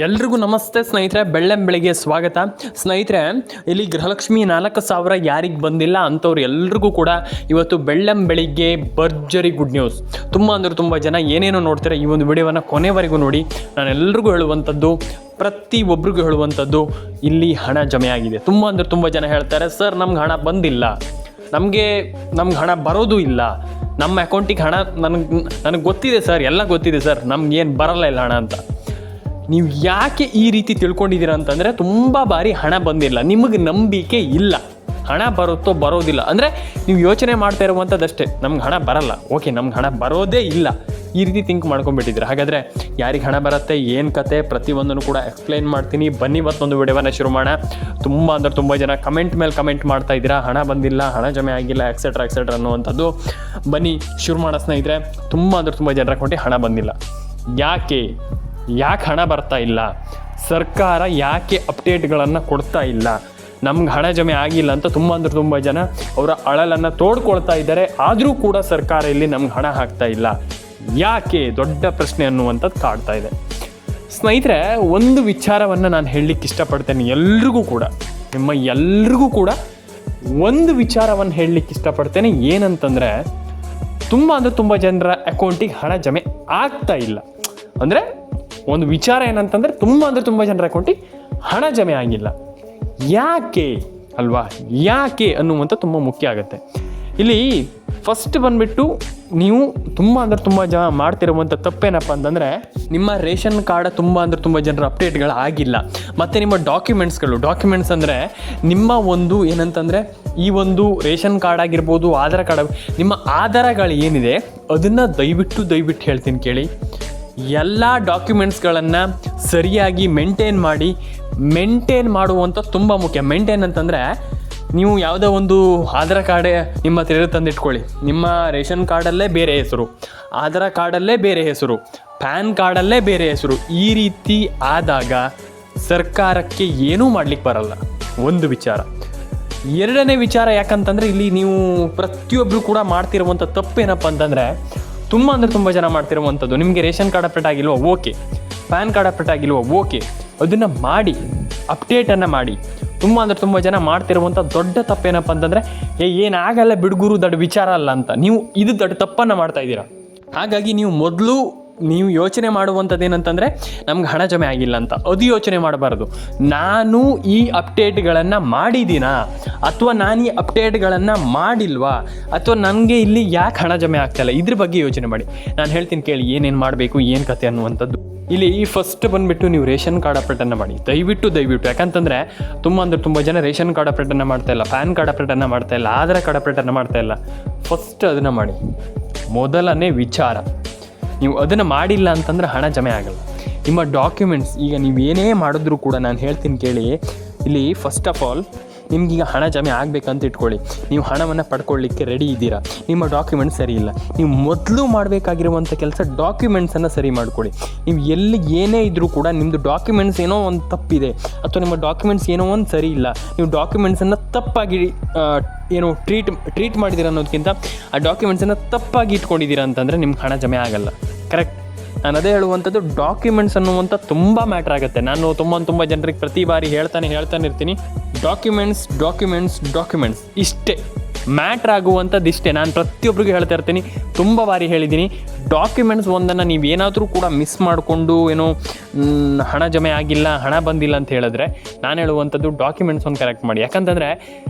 ಎಲ್ರಿಗೂ ನಮಸ್ತೆ ಸ್ನೇಹಿತರೆ, ಬೆಳ್ಳಂಬೆಳಿಗ್ಗೆ ಸ್ವಾಗತ. ಸ್ನೇಹಿತರೆ, ಇಲ್ಲಿ ಗೃಹಲಕ್ಷ್ಮಿ 4,000 ಯಾರಿಗೆ ಬಂದಿಲ್ಲ ಅಂಥವ್ರು ಎಲ್ರಿಗೂ ಕೂಡ ಇವತ್ತು ಬೆಳ್ಳಂಬೆಳಿಗ್ಗೆ ಭರ್ಜರಿ ಗುಡ್ ನ್ಯೂಸ್. ತುಂಬ ಜನ ಏನೇನೋ ನೋಡ್ತಾರೆ. ಈ ಒಂದು ವಿಡಿಯೋವನ್ನು ಕೊನೆವರೆಗೂ ನೋಡಿ. ನಾನು ಎಲ್ರಿಗೂ ಹೇಳುವಂಥದ್ದು, ಪ್ರತಿಯೊಬ್ಬರಿಗೂ ಹೇಳುವಂಥದ್ದು, ಇಲ್ಲಿ ಹಣ ಜಮೆ ಆಗಿದೆ. ತುಂಬ ಜನ ಹೇಳ್ತಾರೆ, ಸರ್ ನಮ್ಗೆ ಹಣ ಬಂದಿಲ್ಲ, ನಮ್ಗೆ ಹಣ ಬರೋದು ಇಲ್ಲ, ನಮ್ಮ ಅಕೌಂಟಿಗೆ ಹಣ ನನಗೆ ಗೊತ್ತಿದೆ ಸರ್, ಎಲ್ಲ ಗೊತ್ತಿದೆ ಸರ್, ನಮ್ಗೇನು ಬರಲ್ಲ ಇಲ್ಲ ಹಣ ಅಂತ. ನೀವು ಯಾಕೆ ಈ ರೀತಿ ತಿಳ್ಕೊಂಡಿದ್ದೀರ ಅಂತಂದರೆ, ತುಂಬ ಬಾರಿ ಹಣ ಬಂದಿಲ್ಲ, ನಿಮಗೆ ನಂಬಿಕೆ ಇಲ್ಲ, ಹಣ ಬರುತ್ತೋ ಬರೋದಿಲ್ಲ ಅಂದರೆ ನೀವು ಯೋಚನೆ ಮಾಡ್ತಾ ಇರುವಂಥದ್ದಷ್ಟೇ, ನಮ್ಗೆ ಹಣ ಬರಲ್ಲ, ಓಕೆ ನಮ್ಗೆ ಹಣ ಬರೋದೇ ಇಲ್ಲ, ಈ ರೀತಿ ಥಿಂಕ್ ಮಾಡ್ಕೊಂಡ್ಬಿಟ್ಟಿದ್ದೀರ. ಹಾಗಾದರೆ ಯಾರಿಗೆ ಹಣ ಬರುತ್ತೆ, ಏನು ಕತೆ, ಪ್ರತಿಯೊಂದನ್ನು ಕೂಡ ಎಕ್ಸ್ಪ್ಲೈನ್ ಮಾಡ್ತೀನಿ. ಬನ್ನಿ ಇವತ್ತೊಂದು ವಿಡಿಯೋವನ್ನು ಶುರು ಮಾಡೋಣ. ತುಂಬ ಜನ ಕಮೆಂಟ್ ಮೇಲೆ ಕಮೆಂಟ್ ಮಾಡ್ತಾ ಇದ್ದೀರಾ, ಹಣ ಬಂದಿಲ್ಲ, ಹಣ ಜಮೆ ಆಗಿಲ್ಲ, ಎಕ್ಸೆಟ್ರಾ ಅನ್ನುವಂಥದ್ದು. ಬನ್ನಿ ಶುರು ಮಾಡೋ ಸ್ನೇಹಿತರೆ. ತುಂಬ ಜನರ ಅಕೌಂಟಿಗೆ ಹಣ ಬಂದಿಲ್ಲ. ಯಾಕೆ ಹಣ ಬರ್ತಾ ಇಲ್ಲ? ಸರ್ಕಾರ ಯಾಕೆ ಅಪ್ಡೇಟ್ಗಳನ್ನು ಕೊಡ್ತಾ ಇಲ್ಲ? ನಮ್ಗೆ ಹಣ ಜಮೆ ಆಗಿಲ್ಲ ಅಂತ ತುಂಬ ಜನ ಅವರ ಅಳಲನ್ನು ತೋಡ್ಕೊಳ್ತಾ ಇದ್ದಾರೆ. ಆದರೂ ಕೂಡ ಸರ್ಕಾರ ಇಲ್ಲಿ ನಮ್ಗೆ ಹಣ ಹಾಕ್ತಾ ಇಲ್ಲ. ಯಾಕೆ? ದೊಡ್ಡ ಪ್ರಶ್ನೆ ಅನ್ನುವಂಥದ್ದು ಕಾಡ್ತಾ ಇದೆ. ಸ್ನೇಹಿತರೆ, ಒಂದು ವಿಚಾರವನ್ನು ನಾನು ಹೇಳಲಿಕ್ಕೆ ಇಷ್ಟಪಡ್ತೇನೆ. ಎಲ್ರಿಗೂ ಕೂಡ, ನಿಮ್ಮ ಎಲ್ರಿಗೂ ಕೂಡ ಒಂದು ವಿಚಾರವನ್ನು ಹೇಳಲಿಕ್ಕೆ ಇಷ್ಟಪಡ್ತೇನೆ. ಏನಂತಂದರೆ, ತುಂಬ ಜನರ ಅಕೌಂಟಿಗೆ ಹಣ ಜಮೆ ಆಗ್ತಾ ಇಲ್ಲ. ಅಂದರೆ ಒಂದು ವಿಚಾರ ಏನಂತಂದರೆ, ತುಂಬ ಜನರ ಅಕೌಂಟಿಗೆ ಹಣ ಜಮೆ ಆಗಿಲ್ಲ. ಯಾಕೆ ಅಲ್ವಾ? ಯಾಕೆ ಅನ್ನುವಂಥ ತುಂಬ ಮುಖ್ಯ ಆಗುತ್ತೆ. ಇಲ್ಲಿ ಫಸ್ಟ್ ಬಂದುಬಿಟ್ಟು, ನೀವು ತುಂಬ ಜನ ಮಾಡ್ತಿರುವಂಥ ತಪ್ಪೇನಪ್ಪ ಅಂತಂದರೆ, ನಿಮ್ಮ ರೇಷನ್ ಕಾರ್ಡ್ ತುಂಬ ಜನರ ಅಪ್ಡೇಟ್ಗಳು ಆಗಿಲ್ಲ. ಮತ್ತು ನಿಮ್ಮ ಡಾಕ್ಯುಮೆಂಟ್ಸ್ ಅಂದರೆ ನಿಮ್ಮ ಒಂದು ಏನಂತಂದರೆ, ಈ ಒಂದು ರೇಷನ್ ಕಾರ್ಡ್ ಆಗಿರ್ಬೋದು, ಆಧಾರ್ ಕಾರ್ಡ್, ನಿಮ್ಮ ಆಧಾರಗಳು ಏನಿದೆ ಅದನ್ನು ದಯವಿಟ್ಟು ಹೇಳ್ತೀನಿ ಕೇಳಿ. ಎಲ್ಲ ಡಾಕ್ಯುಮೆಂಟ್ಸ್ಗಳನ್ನು ಸರಿಯಾಗಿ ಮೇಂಟೈನ್ ಮಾಡುವಂಥ ತುಂಬ ಮುಖ್ಯ. ಮೇಂಟೈನ್ ಅಂತಂದರೆ, ನೀವು ಯಾವುದೋ ಒಂದು ಆಧಾರ್ ಕಾರ್ಡ್ ನಿಮ್ಮ ಹತ್ರ ತಂದಿಟ್ಕೊಳ್ಳಿ, ನಿಮ್ಮ ರೇಷನ್ ಕಾರ್ಡಲ್ಲೇ ಬೇರೆ ಹೆಸರು, ಆಧಾರ್ ಕಾರ್ಡಲ್ಲೇ ಬೇರೆ ಹೆಸರು, ಪ್ಯಾನ್ ಕಾರ್ಡಲ್ಲೇ ಬೇರೆ ಹೆಸರು. ಈ ರೀತಿ ಆದಾಗ ಸರ್ಕಾರಕ್ಕೆ ಏನೂ ಮಾಡಲಿಕ್ಕೆ ಬರಲ್ಲ. ಒಂದು ವಿಚಾರ. ಎರಡನೇ ವಿಚಾರ ಯಾಕಂತಂದರೆ, ಇಲ್ಲಿ ನೀವು ಪ್ರತಿಯೊಬ್ಬರು ಕೂಡ ಮಾಡ್ತಿರುವಂಥ ತಪ್ಪೇನಪ್ಪ ಅಂತಂದರೆ, ತುಂಬ ಜನ ಮಾಡ್ತಿರುವಂಥದ್ದು, ನಿಮಗೆ ರೇಷನ್ ಕಾರ್ಡ್ ಅಪ್ಡೇಟ್ ಆಗಿಲ್ವ, ಓಕೆ, ಪ್ಯಾನ್ ಕಾರ್ಡ್ ಅಪ್ಡೇಟ್ ಆಗಿಲ್ವ, ಓಕೆ, ಅದನ್ನು ಮಾಡಿ, ಅಪ್ಡೇಟನ್ನು ಮಾಡಿ. ತುಂಬ ಜನ ಮಾಡ್ತಿರುವಂಥ ದೊಡ್ಡ ತಪ್ಪೇನಪ್ಪ ಅಂತಂದರೆ, ಏನಾಗಲ್ಲ ಬಿಡುಗರು, ದೊಡ್ಡ ವಿಚಾರ ಅಲ್ಲ ಅಂತ ನೀವು ಇದು ದೊಡ್ಡ ತಪ್ಪನ್ನು ಮಾಡ್ತಾ ಇದ್ದೀರಾ. ಹಾಗಾಗಿ ನೀವು ಯೋಚನೆ ಮಾಡುವಂಥದ್ದು ಏನಂತಂದರೆ, ನಮ್ಗೆ ಹಣ ಜಮೆ ಆಗಿಲ್ಲ ಅಂತ. ಅದು ಯೋಚನೆ ಮಾಡಬಾರ್ದು. ನಾನು ಈ ಅಪ್ಡೇಟ್ಗಳನ್ನು ಮಾಡಿದ್ದೀನಾ, ಅಥವಾ ನಾನು ಈ ಅಪ್ಡೇಟ್ಗಳನ್ನು ಮಾಡಿಲ್ವಾ, ಅಥವಾ ನನಗೆ ಇಲ್ಲಿ ಯಾಕೆ ಹಣ ಜಮೆ ಆಗ್ತಾಯಿಲ್ಲ, ಇದ್ರ ಬಗ್ಗೆ ಯೋಚನೆ ಮಾಡಿ. ನಾನು ಹೇಳ್ತೀನಿ ಕೇಳಿ, ಏನೇನು ಮಾಡಬೇಕು, ಏನು ಕತೆ ಅನ್ನುವಂಥದ್ದು. ಇಲ್ಲಿ ಫಸ್ಟ್ ಬಂದುಬಿಟ್ಟು ನೀವು ರೇಷನ್ ಕಾರ್ಡ್ ಅಪ್ಡೇಟನ್ನು ಮಾಡಿ. ದಯವಿಟ್ಟು ಯಾಕಂತಂದರೆ, ತುಂಬ ಜನ ರೇಷನ್ ಕಾರ್ಡ್ ಅಪ್ಡೇಟನ್ನು ಮಾಡ್ತಾಯಿಲ್ಲ, ಪ್ಯಾನ್ ಕಾರ್ಡ್ ಅಪ್ಡೇಟನ್ನು ಮಾಡ್ತಾಯಿಲ್ಲ, ಆಧಾರ್ ಕಾರ್ಡ್ ಅಪ್ಡೇಟನ್ನು ಮಾಡ್ತಾಯಿಲ್ಲ. ಫಸ್ಟ್ ಅದನ್ನು ಮಾಡಿ. ಮೊದಲನೇ ವಿಚಾರ, ನೀವು ಅದನ್ನು ಮಾಡಿಲ್ಲ ಅಂತಂದರೆ ಹಣ ಜಮೆ ಆಗಲ್ಲ. ನಿಮ್ಮ ಡಾಕ್ಯುಮೆಂಟ್ಸ್, ಈಗ ನೀವು ಏನೇ ಮಾಡಿದ್ರೂ ಕೂಡ ನಾನು ಹೇಳ್ತೀನಿ ಕೇಳಿ. ಇಲ್ಲಿ ಫಸ್ಟ್ ಆಫ್ ಆಲ್, ನಿಮಗೀಗ ಹಣ ಜಮೆ ಆಗಬೇಕಂತ ಇಟ್ಕೊಳ್ಳಿ, ನೀವು ಹಣವನ್ನು ಪಡ್ಕೊಳ್ಳಿಕ್ಕೆ ರೆಡಿ ಇದ್ದೀರಾ, ನಿಮ್ಮ ಡಾಕ್ಯುಮೆಂಟ್ಸ್ ಸರಿ ಇಲ್ಲ. ನೀವು ಮೊದಲು ಮಾಡಬೇಕಾಗಿರುವಂಥ ಕೆಲಸ, ಡಾಕ್ಯುಮೆಂಟ್ಸನ್ನು ಸರಿ ಮಾಡ್ಕೊಳ್ಳಿ. ನೀವು ಎಲ್ಲಿ ಏನೇ ಇದ್ದರೂ ಕೂಡ ನಿಮ್ಮದು ಡಾಕ್ಯುಮೆಂಟ್ಸ್ ಏನೋ ಒಂದು ತಪ್ಪಿದೆ, ಅಥವಾ ನಿಮ್ಮ ಡಾಕ್ಯುಮೆಂಟ್ಸ್ ಏನೋ ಒಂದು ಸರಿ ಇಲ್ಲ, ನೀವು ಡಾಕ್ಯುಮೆಂಟ್ಸನ್ನು ತಪ್ಪಾಗಿ ಟ್ರೀಟ್ ಮಾಡಿದ್ದೀರಾ ಅನ್ನೋದಕ್ಕಿಂತ, ಆ ಡಾಕ್ಯುಮೆಂಟ್ಸನ್ನು ತಪ್ಪಾಗಿ ಇಟ್ಕೊಂಡಿದ್ದೀರಾ ಅಂತಂದರೆ ನಿಮ್ಗೆ ಹಣ ಜಮೆ ಆಗಲ್ಲ. ಕರೆಕ್ಟ್? ನಾನು ಅದೇ ಹೇಳುವಂಥದ್ದು, ಡಾಕ್ಯುಮೆಂಟ್ಸ್ ಅನ್ನುವಂಥ ತುಂಬ ಮ್ಯಾಟ್ರ್ ಆಗುತ್ತೆ. ನಾನು ತುಂಬ ಜನರಿಗೆ ಪ್ರತಿ ಬಾರಿ ಹೇಳ್ತಾನೆ ಇರ್ತೀನಿ, ಡಾಕ್ಯುಮೆಂಟ್ಸ್ ಇಷ್ಟೇ ಮ್ಯಾಟ್ರ್ ಆಗುವಂಥದ್ದು, ಇಷ್ಟೇ. ನಾನು ಪ್ರತಿಯೊಬ್ಬರಿಗೂ ಹೇಳ್ತಾ ಇರ್ತೀನಿ, ತುಂಬ ಬಾರಿ ಹೇಳಿದ್ದೀನಿ. ಡಾಕ್ಯುಮೆಂಟ್ಸ್ ಒಂದನ್ನು ನೀವು ಏನಾದರೂ ಕೂಡ ಮಿಸ್ ಮಾಡಿಕೊಂಡು ಹಣ ಜಮೆ ಆಗಿಲ್ಲ, ಹಣ ಬಂದಿಲ್ಲ ಅಂತ ಹೇಳಿದ್ರೆ, ನಾನು ಹೇಳುವಂಥದ್ದು ಡಾಕ್ಯುಮೆಂಟ್ಸ್ ಒಂದು ಕರೆಕ್ಟ್ ಮಾಡಿ. ಯಾಕಂತಂದರೆ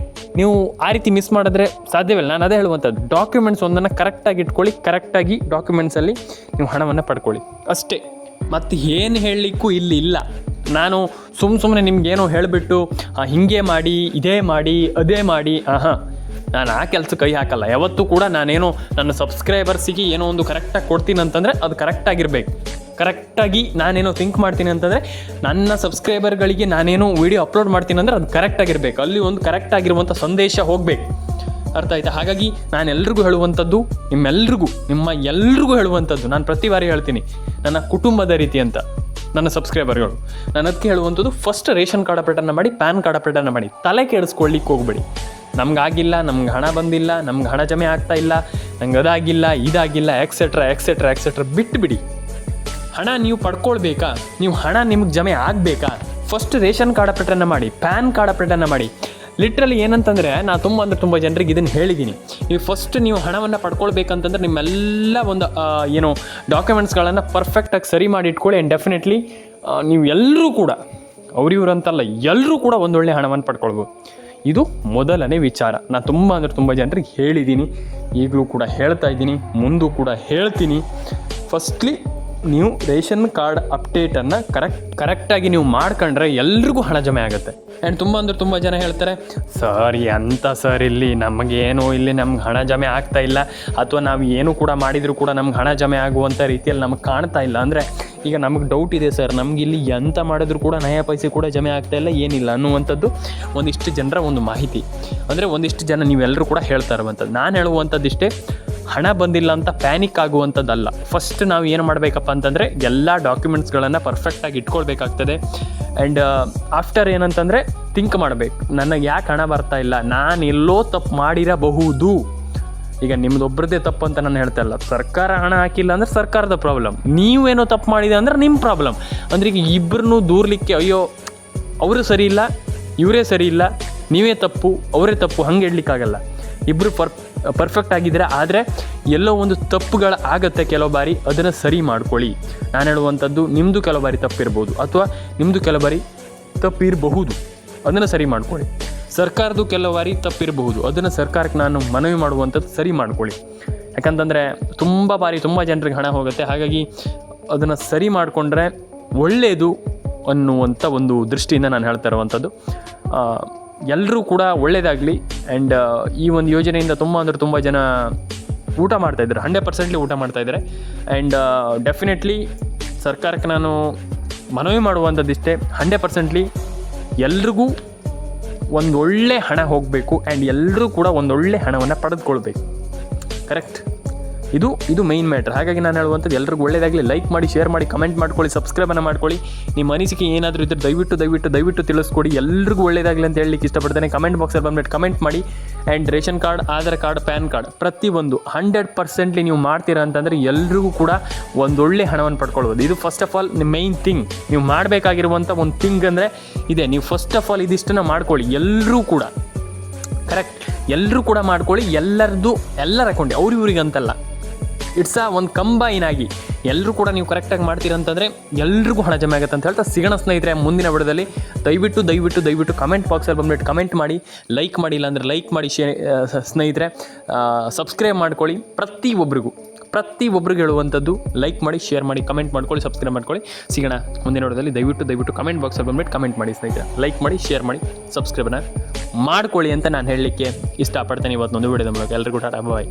ನೀವು ಆ ರೀತಿ ಮಿಸ್ ಮಾಡಿದ್ರೆ ಸಾಧ್ಯವಿಲ್ಲ. ನಾನು ಅದೇ ಹೇಳುವಂಥದ್ದು, ಡಾಕ್ಯುಮೆಂಟ್ಸ್ ಒಂದನ್ನು ಕರೆಕ್ಟಾಗಿ ಇಟ್ಕೊಳ್ಳಿ, ಕರೆಕ್ಟಾಗಿ ಡಾಕ್ಯುಮೆಂಟ್ಸಲ್ಲಿ ನೀವು ಹಣವನ್ನು ಪಡ್ಕೊಳ್ಳಿ, ಅಷ್ಟೇ. ಮತ್ತು ಏನು ಹೇಳಲಿಕ್ಕೂ ಇಲ್ಲ. ನಾನು ಸುಮ್ಮನೆ ನಿಮ್ಗೇನೋ ಹೇಳಿಬಿಟ್ಟು ಹೀಗೆ ಮಾಡಿ, ಇದೇ ಮಾಡಿ, ಅದೇ ಮಾಡಿ, ನಾನು ಆ ಕೆಲಸ ಕೈ ಹಾಕಲ್ಲ ಯಾವತ್ತೂ ಕೂಡ. ನಾನೇನೋ ನನ್ನ ಸಬ್ಸ್ಕ್ರೈಬರ್ಸಿಗೆ ಏನೋ ಒಂದು ಕರೆಕ್ಟಾಗಿ ಕೊಡ್ತೀನಿ ಅಂತಂದರೆ ಅದು ಕರೆಕ್ಟಾಗಿರ್ಬೇಕು. ಕರೆಕ್ಟಾಗಿ ನಾನೇನೋ ಥಿಂಕ್ ಮಾಡ್ತೀನಿ ಅಂತಂದರೆ, ನನ್ನ ಸಬ್ಸ್ಕ್ರೈಬರ್ಗಳಿಗೆ ನಾನೇನೋ ವೀಡಿಯೋ ಅಪ್ಲೋಡ್ ಮಾಡ್ತೀನಿ ಅಂದರೆ ಅದು ಕರೆಕ್ಟಾಗಿರ್ಬೇಕು, ಅಲ್ಲಿ ಒಂದು ಕರೆಕ್ಟಾಗಿರುವಂಥ ಸಂದೇಶ ಹೋಗಬೇಕು. ಅರ್ಥ ಆಯ್ತಾ? ಹಾಗಾಗಿ ನಾನು ಎಲ್ರಿಗೂ ಹೇಳುವಂಥದ್ದು, ನಿಮ್ಮ ಎಲ್ರಿಗೂ ಹೇಳುವಂಥದ್ದು, ನಾನು ಪ್ರತಿ ಬಾರಿ ಹೇಳ್ತೀನಿ, ನನ್ನ ಕುಟುಂಬದ ರೀತಿ ಅಂತ ನನ್ನ ಸಬ್ಸ್ಕ್ರೈಬರ್ಗಳು. ನಾನು ಅದಕ್ಕೆ ಹೇಳುವಂಥದ್ದು, ಫಸ್ಟ್ ರೇಷನ್ ಕಾರ್ಡ್ ಅಪ್ಡೇಟನ್ನು ಮಾಡಿ, ಪ್ಯಾನ್ ಕಾರ್ಡ್ ಅಪ್ಡೇಟನ್ನು ಮಾಡಿ. ತಲೆ ಕೆಡಿಸ್ಕೊಳ್ಳಿಕ್ಕೆ ಹೋಗ್ಬೇಡಿ. ನಮಗಾಗಿಲ್ಲ, ನಮ್ಗೆ ಹಣ ಬಂದಿಲ್ಲ, ನಮ್ಗೆ ಹಣ ಜಮೆ ಆಗ್ತಾ ಇಲ್ಲ, ನಂಗೆ ಅದಾಗಿಲ್ಲ, ಇದಾಗಿಲ್ಲ, ಎಕ್ಸೆಟ್ರಾ ಬಿಟ್ಟುಬಿಡಿ. ಹಣ ನೀವು ಪಡ್ಕೊಳ್ಬೇಕಾ, ನೀವು ಹಣ ನಿಮ್ಗೆ ಜಮೆ ಆಗಬೇಕಾ, ಫಸ್ಟ್ ರೇಷನ್ ಕಾರ್ಡ್ ಅಪ್ಡೇಟನ್ನು ಮಾಡಿ, ಪ್ಯಾನ್ ಕಾರ್ಡ್ ಅಪ್ಡೇಟನ್ನು ಮಾಡಿ. ಲಿಟ್ರಲಿ ಏನಂತಂದರೆ ನಾನು ತುಂಬ ಜನರಿಗೆ ಇದನ್ನು ಹೇಳಿದ್ದೀನಿ. ನೀವು ಫಸ್ಟ್ ನೀವು ಹಣವನ್ನು ಪಡ್ಕೊಳ್ಬೇಕಂತಂದ್ರೆ ನಿಮ್ಮೆಲ್ಲ ಒಂದು ಏನು ಡಾಕ್ಯುಮೆಂಟ್ಸ್ಗಳನ್ನು ಪರ್ಫೆಕ್ಟಾಗಿ ಸರಿ ಮಾಡಿ ಇಟ್ಕೊಳ್ಳಿ. ಆ್ಯಂಡ್ ಡೆಫಿನೆಟ್ಲಿ ನೀವು ಎಲ್ಲರೂ ಕೂಡ ಅವ್ರಿವ್ರಂತಲ್ಲ, ಎಲ್ಲರೂ ಕೂಡ ಒಂದೊಳ್ಳೆ ಹಣವನ್ನು ಪಡ್ಕೊಳ್ಬೋದು. ಇದು ಮೊದಲನೇ ವಿಚಾರ. ನಾನು ತುಂಬ ಜನರಿಗೆ ಹೇಳಿದ್ದೀನಿ, ಈಗಲೂ ಕೂಡ ಹೇಳ್ತಾ ಇದ್ದೀನಿ, ಮುಂದೂ ಕೂಡ ಹೇಳ್ತೀನಿ. ಫಸ್ಟ್ಲಿ ನೀವು ರೇಷನ್ ಕಾರ್ಡ್ ಅಪ್ಡೇಟನ್ನು ಕರೆಕ್ಟಾಗಿ ನೀವು ಮಾಡ್ಕೊಂಡ್ರೆ ಎಲ್ರಿಗೂ ಹಣ ಜಮೆ ಆಗುತ್ತೆ. ಆ್ಯಂಡ್ ತುಂಬ ಜನ ಹೇಳ್ತಾರೆ, ಸರ್ ಎಂತ ಸರ್ ಇಲ್ಲಿ ನಮಗೇನು ಇಲ್ಲಿ ನಮ್ಗೆ ಹಣ ಜಮೆ ಆಗ್ತಾ ಇಲ್ಲ, ಅಥವಾ ನಾವು ಏನು ಕೂಡ ಮಾಡಿದರೂ ಕೂಡ ನಮ್ಗೆ ಹಣ ಜಮೆ ಆಗುವಂಥ ರೀತಿಯಲ್ಲಿ ನಮಗೆ ಕಾಣ್ತಾ ಇಲ್ಲ. ಅಂದರೆ ಈಗ ನಮಗೆ ಡೌಟ್ ಇದೆ ಸರ್, ನಮ್ಗೆ ಇಲ್ಲಿ ಎಂತ ಮಾಡಿದ್ರು ಕೂಡ ನಯ ಪೈಸೆ ಕೂಡ ಜಮೆ ಆಗ್ತಾ ಇಲ್ಲ, ಏನಿಲ್ಲ ಅನ್ನುವಂಥದ್ದು ಒಂದಿಷ್ಟು ಜನರ ಒಂದು ಮಾಹಿತಿ. ಅಂದರೆ ಒಂದಿಷ್ಟು ಜನ ನೀವೆಲ್ಲರೂ ಕೂಡ ಹೇಳ್ತಾ ಇರುವಂಥದ್ದು. ನಾನು ಹೇಳುವಂಥದ್ದು ಇಷ್ಟೇ, ಹಣ ಬಂದಿಲ್ಲ ಅಂತ ಪ್ಯಾನಿಕ್ ಆಗುವಂಥದ್ದಲ್ಲ. ಫಸ್ಟ್ ನಾವು ಏನು ಮಾಡಬೇಕಪ್ಪ ಅಂತಂದರೆ ಎಲ್ಲ ಡಾಕ್ಯುಮೆಂಟ್ಸ್ಗಳನ್ನು ಪರ್ಫೆಕ್ಟಾಗಿ ಇಟ್ಕೊಳ್ಬೇಕಾಗ್ತದೆ. ಆ್ಯಂಡ್ ಆಫ್ಟರ್ ಏನಂತಂದರೆ ಥಿಂಕ್ ಮಾಡಬೇಕು, ನನಗೆ ಯಾಕೆ ಹಣ ಬರ್ತಾ ಇಲ್ಲ, ನಾನು ಎಲ್ಲೋ ತಪ್ಪು ಮಾಡಿರಬಹುದು. ಈಗ ನಿಮ್ಮದೊಬ್ಬರದ್ದೇ ತಪ್ಪು ಅಂತ ನಾನು ಹೇಳ್ತಾ ಇಲ್ಲ. ಸರ್ಕಾರ ಹಣ ಹಾಕಿಲ್ಲ ಅಂದರೆ ಸರ್ಕಾರದ ಪ್ರಾಬ್ಲಮ್, ನೀವೇನೋ ತಪ್ಪು ಮಾಡಿದೆ ಅಂದರೆ ನಿಮ್ಮ ಪ್ರಾಬ್ಲಮ್. ಅಂದರೆ ಈಗ ಇಬ್ಬರನ್ನೂ ದೂರಲಿಕ್ಕೆ ಅಯ್ಯೋ ಅವರು ಸರಿ ಇಲ್ಲ, ಇವರೇ ಸರಿ ಇಲ್ಲ, ನೀವೇ ತಪ್ಪು ಅವರೇ ತಪ್ಪು ಹಂಗೆ ಹೇಳಲಿಕ್ಕಾಗಲ್ಲ. ಇಬ್ಬರು ಪರ್ಫೆಕ್ಟ್ ಆಗಿದ್ದೀರಾ, ಆದರೆ ಎಲ್ಲೋ ಒಂದು ತಪ್ಪುಗಳು ಆಗುತ್ತೆ ಕೆಲವು ಬಾರಿ, ಅದನ್ನು ಸರಿ ಮಾಡ್ಕೊಳ್ಳಿ. ನಾನು ಹೇಳುವಂಥದ್ದು ನಿಮ್ಮದು ಕೆಲವು ಬಾರಿ ತಪ್ಪಿರ್ಬೋದು, ಅಥವಾ ನಿಮ್ಮದು ಕೆಲವು ಬಾರಿ ತಪ್ಪಿರಬಹುದು, ಅದನ್ನು ಸರಿ ಮಾಡ್ಕೊಳ್ಳಿ. ಸರ್ಕಾರದ್ದು ಕೆಲವು ಬಾರಿ ತಪ್ಪಿರಬಹುದು, ಅದನ್ನು ಸರ್ಕಾರಕ್ಕೆ ನಾನು ಮನವಿ ಮಾಡುವಂಥದ್ದು ಸರಿ ಮಾಡ್ಕೊಳ್ಳಿ. ಯಾಕಂತಂದರೆ ತುಂಬ ಜನರಿಗೆ ಹಣ ಹೋಗುತ್ತೆ. ಹಾಗಾಗಿ ಅದನ್ನು ಸರಿ ಮಾಡಿಕೊಂಡ್ರೆ ಒಳ್ಳೆಯದು ಅನ್ನುವಂಥ ಒಂದು ದೃಷ್ಟಿಯಿಂದ ನಾನು ಹೇಳ್ತಾ ಇರುವಂಥದ್ದು. ಎಲ್ಲರೂ ಕೂಡ ಒಳ್ಳೆಯದಾಗಲಿ. ಆ್ಯಂಡ್ ಈ ಒಂದು ಯೋಜನೆಯಿಂದ ತುಂಬ ಜನ ಊಟ ಮಾಡ್ತಾಯಿದ್ದಾರೆ, 100% ಊಟ ಮಾಡ್ತಾಯಿದ್ದಾರೆ. ಆ್ಯಂಡ್ ಡೆಫಿನೆಟ್ಲಿ ಸರ್ಕಾರಕ್ಕೆ ನಾನು ಮನವಿ ಮಾಡುವಂಥದ್ದಿಷ್ಟೇ, 100% ಎಲ್ರಿಗೂ ಒಂದೊಳ್ಳೆ ಹಣ ಹೋಗಬೇಕು. ಆ್ಯಂಡ್ ಎಲ್ಲರೂ ಕೂಡ ಒಂದೊಳ್ಳೆ ಹಣವನ್ನು ಪಡೆದುಕೊಳ್ಬೇಕು. ಕರೆಕ್ಟ್, ಇದು ಮೈನ್ ಮ್ಯಾಟ್ರ್. ಹಾಗಾಗಿ ನಾನು ಹೇಳುವಂಥದ್ದು ಎಲ್ರಿಗೂ ಒಳ್ಳೆಯದಾಗಲಿ. ಲೈಕ್ ಮಾಡಿ, ಶೇರ್ ಮಾಡಿ, ಕಮೆಂಟ್ ಮಾಡ್ಕೊಳ್ಳಿ, ಸಬ್ಸ್ಕ್ರೈಬನ್ನು ಮಾಡ್ಕೊಳ್ಳಿ. ನಿಮ್ಮ ಅನಿಸಿಕೆ ಏನಾದರೂ ಇದ್ದರೆ ದಯವಿಟ್ಟು ತಿಳಿಸ್ಕೊಡಿ. ಎಲ್ರಿಗೂ ಒಳ್ಳೆಯದಾಗಲಿ ಅಂತ ಹೇಳಲಿಕ್ಕೆ ಇಷ್ಟಪಡ್ತೇನೆ. ಕಮೆಂಟ್ ಬಾಕ್ಸಲ್ಲಿ ಬಂದ್ಬಿಟ್ಟು ಕಮೆಂಟ್ ಮಾಡಿ. And ration card, Aadhaar card, PAN card ಪ್ರತಿಯೊಂದು 100% ನೀವು ಮಾಡ್ತೀರಾ ಅಂತಂದರೆ ಎಲ್ರಿಗೂ ಕೂಡ ಒಂದೊಳ್ಳೆ ಹಣವನ್ನು ಪಡ್ಕೊಳ್ಬೋದು. ಇದು ಫಸ್ಟ್ ಆಫ್ ಆಲ್ ನಿಮ್ಮ ಮೈನ್ ಥಿಂಗ್. ನೀವು ಮಾಡಬೇಕಾಗಿರುವಂಥ ಒಂದು ಥಿಂಗ್ ಅಂದರೆ ಇದೆ. ನೀವು ಫಸ್ಟ್ ಆಫ್ ಆಲ್ ಇದಿಷ್ಟನ್ನು ಮಾಡ್ಕೊಳ್ಳಿ, ಎಲ್ಲರೂ ಕೂಡ. ಕರೆಕ್ಟ್, ಎಲ್ಲರೂ ಕೂಡ ಮಾಡ್ಕೊಳ್ಳಿ. ಎಲ್ಲರ ಅಕೌಂಟ್ ಅವ್ರಿವ್ರಿಗೆ ಅಂತಲ್ಲ, ಇಟ್ಸ್ ಒಂದು ಕಂಬೈನ್ ಆಗಿ ಎಲ್ಲರೂ ಕೂಡ ನೀವು ಕರೆಕ್ಟಾಗಿ ಮಾಡ್ತೀರಂತಂದರೆ ಎಲ್ರಿಗೂ ಹಣ ಜಮೆ ಆಗುತ್ತೆ ಅಂತ ಹೇಳ್ತಾ ಸಿಗೋಣ ಸ್ನೇಹಿತರೆ ಮುಂದಿನ ವಿಡಿಯೋದಲ್ಲಿ. ದಯವಿಟ್ಟು ಕಮೆಂಟ್ ಬಾಕ್ಸಲ್ಲಿ ಬಂದ್ಬಿಟ್ಟು ಕಮೆಂಟ್ ಮಾಡಿ, ಲೈಕ್ ಮಾಡಿಲ್ಲ ಅಂದರೆ ಲೈಕ್ ಮಾಡಿ, ಸ್ನೇಹಿತರೆ ಸಬ್ಸ್ಕ್ರೈಬ್ ಮಾಡ್ಕೊಳ್ಳಿ. ಪ್ರತಿಯೊಬ್ಬರಿಗೂ ಹೇಳುವಂಥದ್ದು ಲೈಕ್ ಮಾಡಿ, ಶೇರ್ ಮಾಡಿ, ಕಮೆಂಟ್ ಮಾಡ್ಕೊಳ್ಳಿ, ಸಬ್ಸ್ಕ್ರೈಬ್ ಮಾಡ್ಕೊಳ್ಳಿ. ಸಿಗೋಣ ಮುಂದಿನ ವಿಡಿಯೋದಲ್ಲಿ. ದಯವಿಟ್ಟು ಕಮೆಂಟ್ ಬಾಕ್ಸಲ್ಲಿ ಬಂದ್ಬಿಟ್ಟು ಕಮೆಂಟ್ ಮಾಡಿ ಸ್ನೇಹಿತರೆ. ಲೈಕ್ ಮಾಡಿ, ಶೇರ್ ಮಾಡಿ, ಸಬ್ಸ್ಕ್ರೈಬನ್ನು ಮಾಡ್ಕೊಳ್ಳಿ ಅಂತ ನಾನು ಹೇಳಲಿಕ್ಕೆ ಇಷ್ಟಪಡ್ತೇನೆ ಇವತ್ತೊಂದು ವಿಡಿಯೋದ ಮೂಲಕ. ಎಲ್ರಿಗೂ ಟಾಟಾ, ಬಾಯ್.